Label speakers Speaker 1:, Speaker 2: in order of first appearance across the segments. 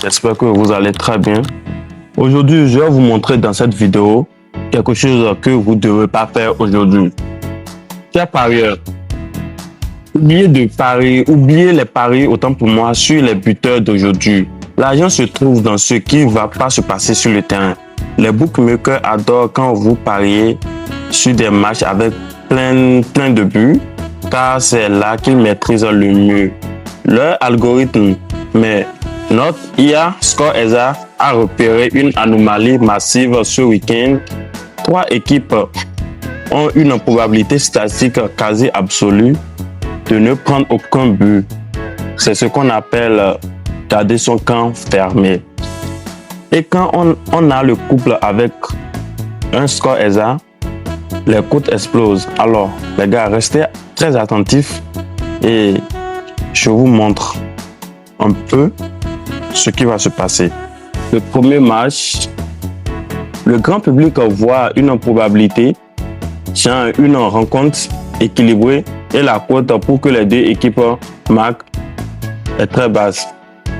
Speaker 1: J'espère que vous allez très bien. Aujourd'hui, je vais vous montrer dans cette vidéo quelque chose que vous ne devez pas faire aujourd'hui. Chers parieurs, oubliez les paris autant pour moi sur les buteurs d'aujourd'hui. L'argent se trouve dans ce qui ne va pas se passer sur le terrain. Les bookmakers adorent quand vous pariez sur des matchs avec plein de buts, car c'est là qu'ils maîtrisent le mieux leur algorithme. Mais notre IA ScoreExa a repéré une anomalie massive ce week-end. 3 équipes ont une probabilité statistique quasi absolue de ne prendre aucun but. C'est ce qu'on appelle garder son camp fermé. Et quand on a le couple avec un ScoreExa, les cotes explosent. Alors, les gars, restez très attentifs et je vous montre un peu ce qui va se passer. Le premier match, le grand public voit une probabilité sur une rencontre équilibrée et la cote pour que les deux équipes marquent est très basse.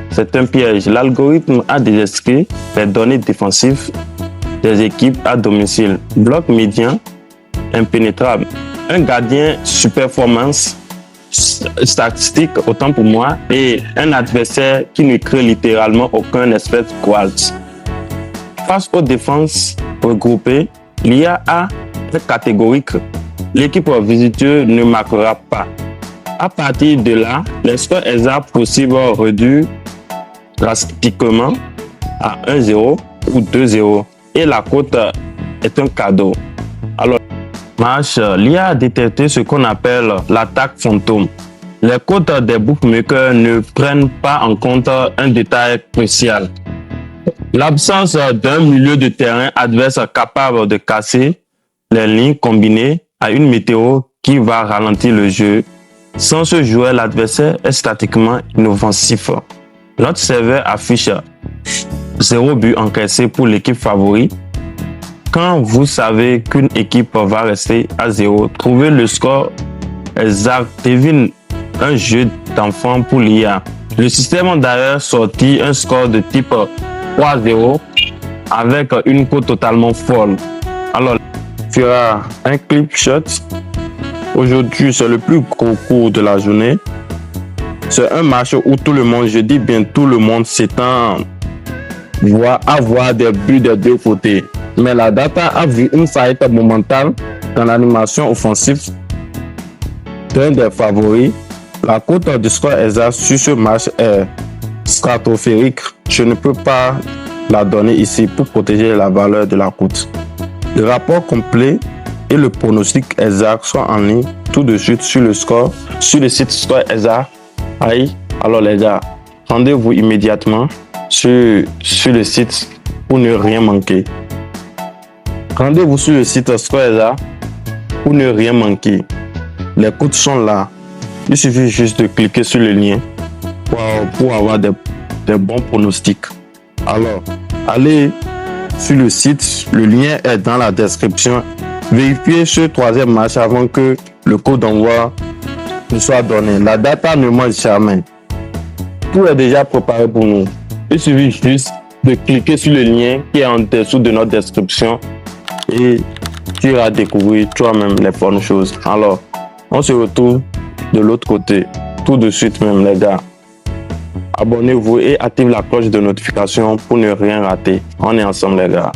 Speaker 1: C'est un piège. L'algorithme a détecté les données défensives des équipes à domicile. Bloc médian impénétrable. Un gardien super performance statistique autant pour moi et un adversaire qui ne crée littéralement aucun espèce de quartz. Face aux défenses regroupées, l'IA est catégorique. L'équipe visiteuse ne marquera pas. À partir de là, les ScoreExa possibles réduits drastiquement à 1-0 ou 2-0 et la cote est un cadeau. Alors, l'IA a détecté ce qu'on appelle l'attaque fantôme. Les cotes des bookmakers ne prennent pas en compte un détail crucial. L'absence d'un milieu de terrain adverse capable de casser les lignes combinées à une météo qui va ralentir le jeu. Sans ce joueur, l'adversaire est statiquement inoffensif. Notre serveur affiche 0 but encaissé pour l'équipe favorite. Quand vous savez qu'une équipe va rester à 0, trouvez le score exact devine un jeu d'enfant pour l'IA. Le système a d'ailleurs sorti un score de type 3-0 avec une cote totalement folle. Alors, il y aura un clip shot. Aujourd'hui, c'est le plus gros cours de la journée. C'est un match où tout le monde, je dis bien tout le monde, s'étend à voir des buts des deux côtés. Mais la data a vu une faillite momentale dans l'animation offensive d'un des favoris. La cote du ScoreExa sur ce match est stratosphérique. Je ne peux pas la donner ici pour protéger la valeur de la cote. Le rapport complet et le pronostic exact sont en ligne tout de suite sur le site ScoreExa. Alors les gars, rendez-vous immédiatement sur le site pour ne rien manquer. Rendez-vous sur le site ScoreExa pour ne rien manquer. Les codes sont là. Il suffit juste de cliquer sur le lien pour avoir des bons pronostics. Alors, allez sur le site. Le lien est dans la description. Vérifiez ce troisième match avant que le code d'envoi ne soit donné. La data ne mange jamais. Tout est déjà préparé pour nous. Il suffit juste de cliquer sur le lien qui est en dessous de notre description et tu iras découvrir toi-même les bonnes choses. Alors, on se retrouve de l'autre côté tout de suite même les gars. Abonnez-vous et activez la cloche de notification pour ne rien rater. On est ensemble les gars.